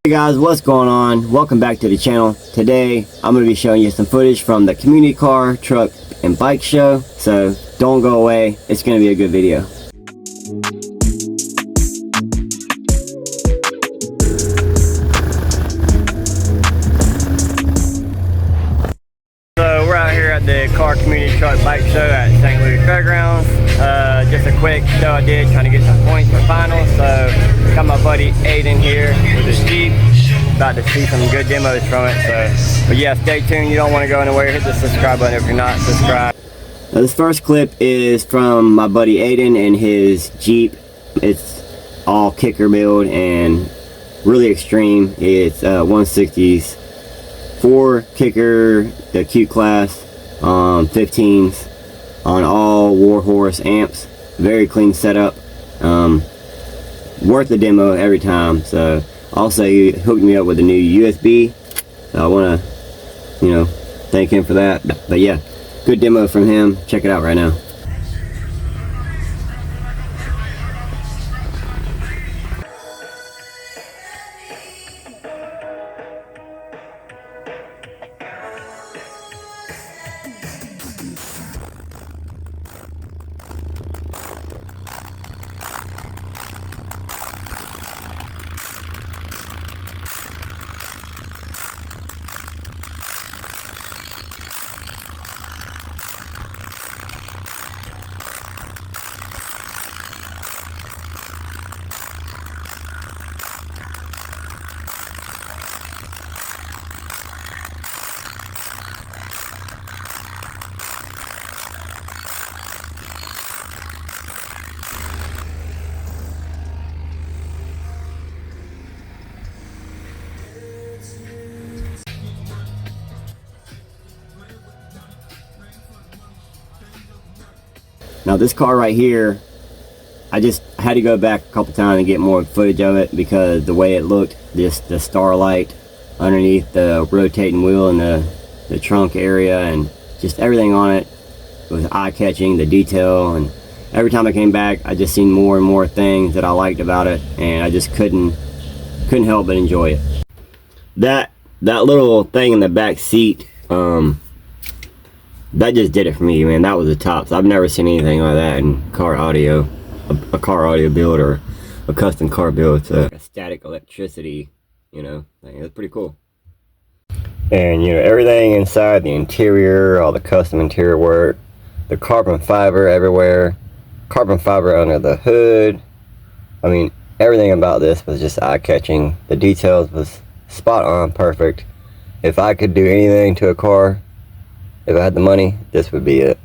Hey guys, what's going on? Welcome back to the channel. Today I'm going to be showing you some footage from the community car, truck, and bike show. So don't go away, it's going to be a good video. So we're out here at the car, community, truck, bike show at St. Louis Fairgrounds. Just a quick show I did trying to get some points for finals. So got my buddy Aiden here with his Jeep. About to see some good demos from it. But yeah, stay tuned. You don't want to go anywhere. Hit the subscribe button if you're not subscribed. Now, this first clip is from my buddy Aiden and his Jeep. It's all kicker build and really extreme. It's 160s, 4 kicker, the Q class, 15s on all Warhorse amps. Very clean setup. Worth the demo every time. So also, he hooked me up with a new USB. So I want to, thank him for that. But yeah, good demo from him. Check it out right now. Now this car right here, I had to go back a couple times and get more footage of it because the way it looked, just the starlight underneath the rotating wheel and the trunk area and just everything on it was eye-catching, the detail, and every time I came back I just seen more and more things that I liked about it, and I just couldn't help but enjoy it. That little thing in the back seat, that just did it for me, man. That was the tops. I've never seen anything like that in car audio, a car audio build or a custom car build. It's a static electricity, it's pretty cool. And everything inside the interior, all the custom interior work, the carbon fiber everywhere, carbon fiber under the hood. I mean, everything about this was just eye-catching. The details was spot on, perfect. If I could do anything to a car, if I had the money, this would be it.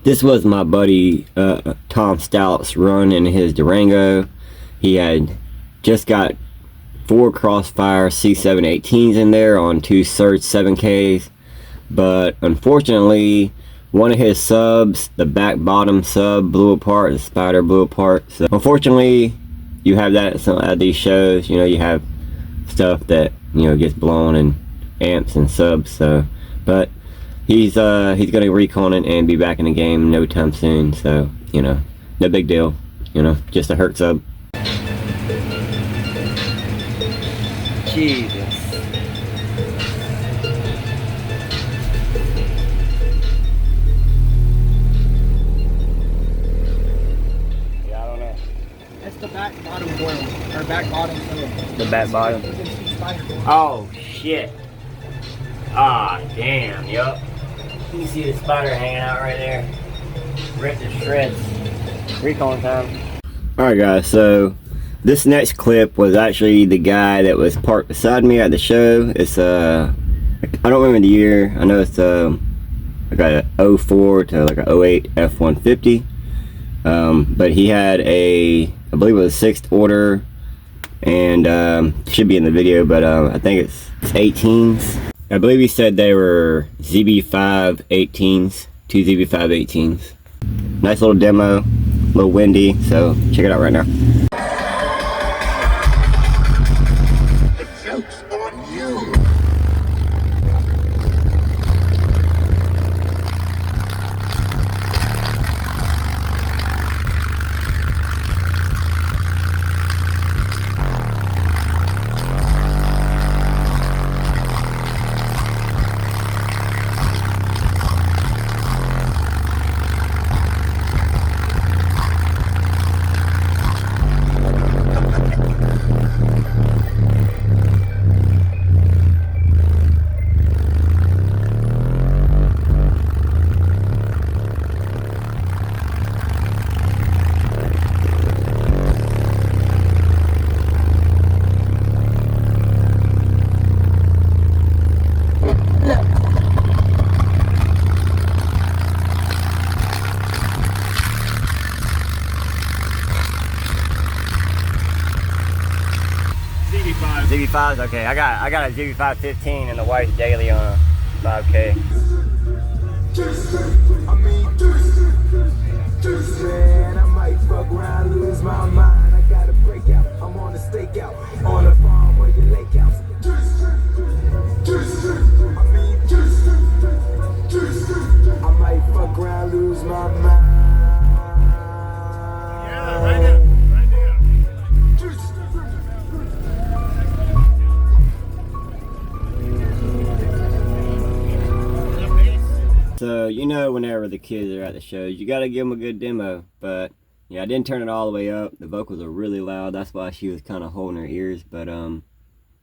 This was my buddy Tom Stout's run in his Durango. He had just got 4 Crossfire C718s in there on 2 Surge 7Ks, but unfortunately one of his subs, the back bottom sub, blew apart. The spider blew apart. So unfortunately, you have that at these shows. You have stuff that gets blown in amps and subs. So, but he's gonna recon it and be back in the game no time soon. So no big deal. Just a hurt sub. Jesus. Yeah, I don't know. That's the back bottom coil, or back bottom coil. The back bottom. Oh shit. Ah, damn, yup. You can see the spider hanging out right there. Ripped to shreds. Recon time. Alright guys, so this next clip was actually the guy that was parked beside me at the show. It's I don't remember the year. I know it's like a 04 to like a 08 F-150. But he had I believe it was a 6th order, and should be in the video, but I think it's 18s. I believe he said they were ZB5 18s, 2 ZB5 18s. Nice little demo, a little windy, so check it out right now. ZB5s, okay. I got a ZB5 15 and the wife's daily on a 5K. Man, I might fuck around, lose my mind. I gotta break out. I'm on a stakeout on a farm where you lake house. I might fuck around, lose my mind. Yeah, right now. So, you know, whenever the kids are at the shows, you gotta give them a good demo. But, yeah, I didn't turn it all the way up. The vocals are really loud. That's why she was kind of holding her ears. But,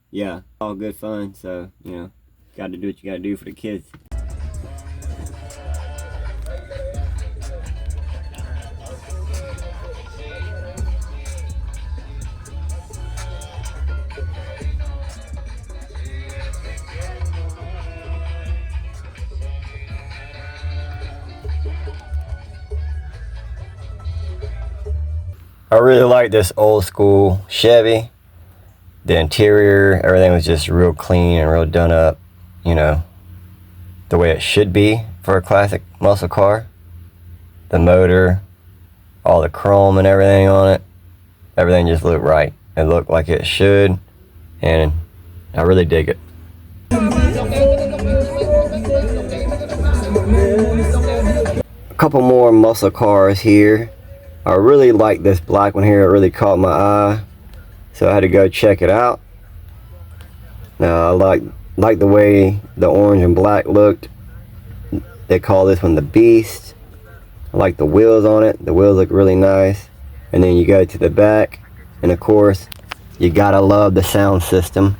yeah, all good fun. So, you know, gotta do what you gotta do for the kids. I really like this old school Chevy. The interior, everything was just real clean and real done up, you know, the way it should be for a classic muscle car. The motor, all the chrome and everything on it, everything just looked right. It looked like it should, and I really dig it. A couple more muscle cars here. I really like this black one here. It really caught my eye, so I had to go check it out. Now I like the way the orange and black looked. They call this one the Beast. I like the wheels on it. The wheels look really nice. And then you go to the back, and of course you gotta love the sound system.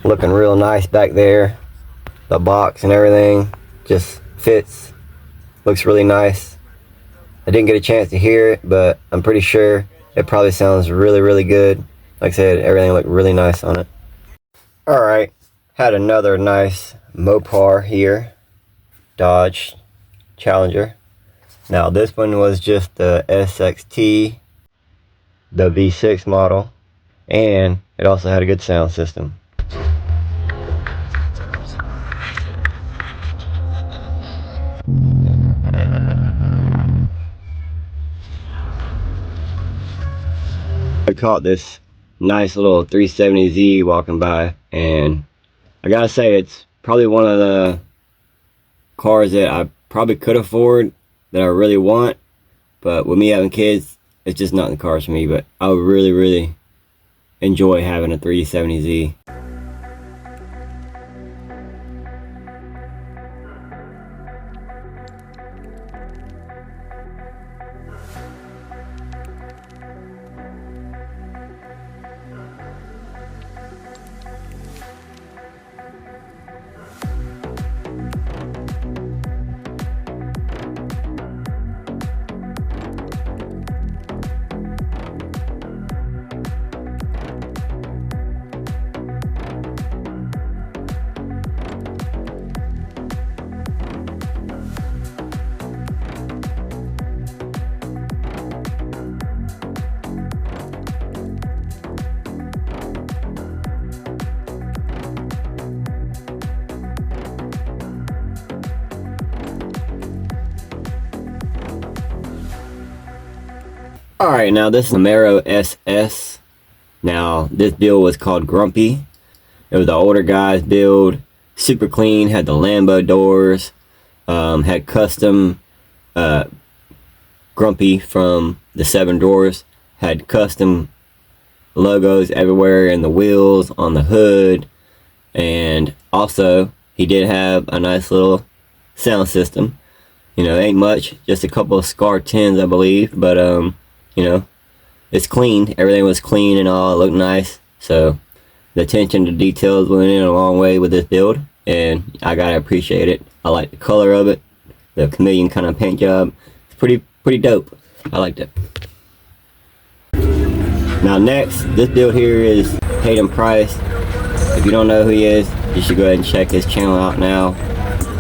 Looking real nice back there. The box and everything just fits. Looks really nice. I didn't get a chance to hear it, but I'm pretty sure it probably sounds really, really good. Like I said, everything looked really nice on it. Alright, had another nice Mopar here. Dodge Challenger. Now this one was just the SXT, the V6 model, and it also had a good sound system. I caught this nice little 370Z walking by, and I gotta say it's probably one of the cars that I probably could afford, that I really want, but with me having kids, it's just not in the cars for me. But I would really, really enjoy having a 370Z. Alright, now this is Camaro SS. Now this build was called Grumpy. It was the older guy's build. Super clean, had the Lambo doors, had custom Grumpy from the 7 Drawers, had custom logos everywhere in the wheels, on the hood, and also he did have a nice little sound system. You know, ain't much, just a couple of Scar 10s I believe, but you know, it's clean. Everything was clean and all, it looked nice. So the attention to details went in a long way with this build, and I gotta appreciate it. I like the color of it, the chameleon kind of paint job. It's pretty dope. I liked it. Now next, this build here is Hayden Price. If you don't know who he is, you should go ahead and check his channel out now.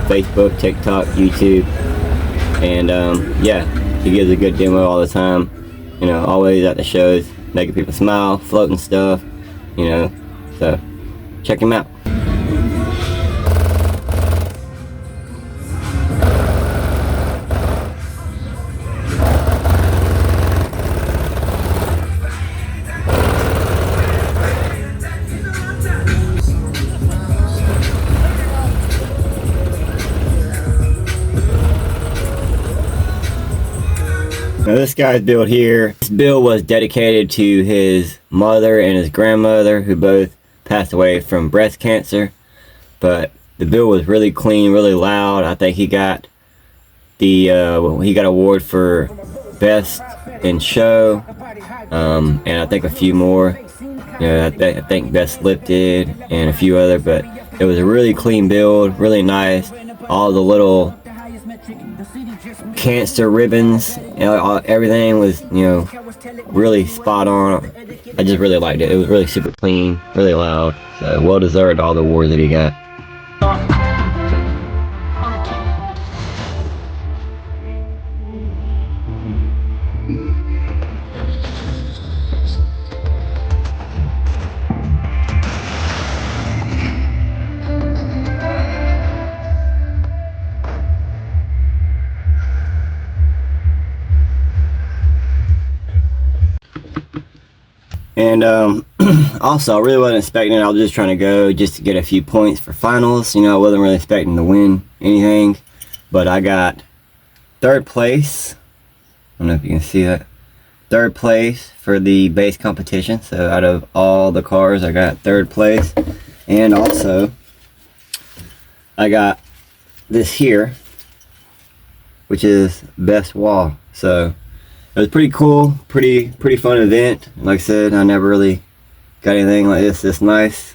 Facebook, TikTok, YouTube, and yeah, he gives a good demo all the time. You know, always at the shows, making people smile, floating stuff, you know, so check him out. Now this guy's build here, this build was dedicated to his mother and his grandmother, who both passed away from breast cancer. But the build was really clean, really loud. I think he got the he got award for best in show, and I think a few more. You know, I think best lifted and a few other. But it was a really clean build, really nice. All the little cancer ribbons, everything was, you know, really spot on. I just really liked it. It was really super clean, really loud. So well deserved all the awards that he got. And also, I really wasn't expecting it. I was just trying to go just to get a few points for finals. You know, I wasn't really expecting to win anything, but I got 3rd place. I don't know if you can see that. 3rd place for the base competition. So out of all the cars, I got 3rd place. And also, I got this here, which is best wall. So it was pretty cool, pretty fun event. Like I said, I never really got anything like this nice.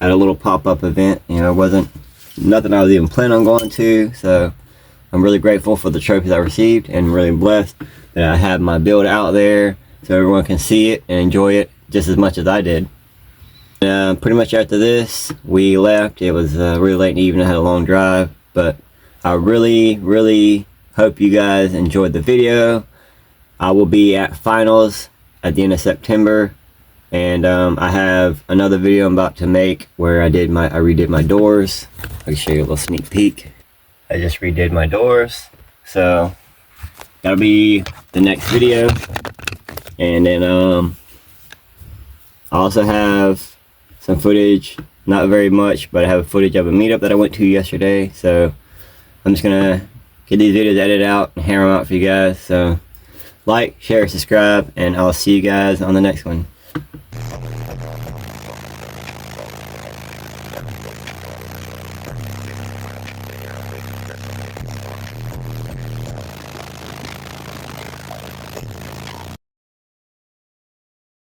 Had a little pop-up event, you know, it wasn't nothing I was even planning on going to. So I'm really grateful for the trophies I received, and really blessed that I have my build out there so everyone can see it and enjoy it just as much as I did. Pretty much after this, we left. It was really late in the evening. I had a long drive, but I really hope you guys enjoyed the video. I will be at finals at the end of September, and I have another video I'm about to make where I redid my doors. I can show you a little sneak peek. I just redid my doors, so that'll be the next video. And then I also have some footage, not very much, but I have footage of a meetup that I went to yesterday. So I'm just gonna get these videos edited out and hammer them out for you guys. So like, share, subscribe, and I'll see you guys on the next one.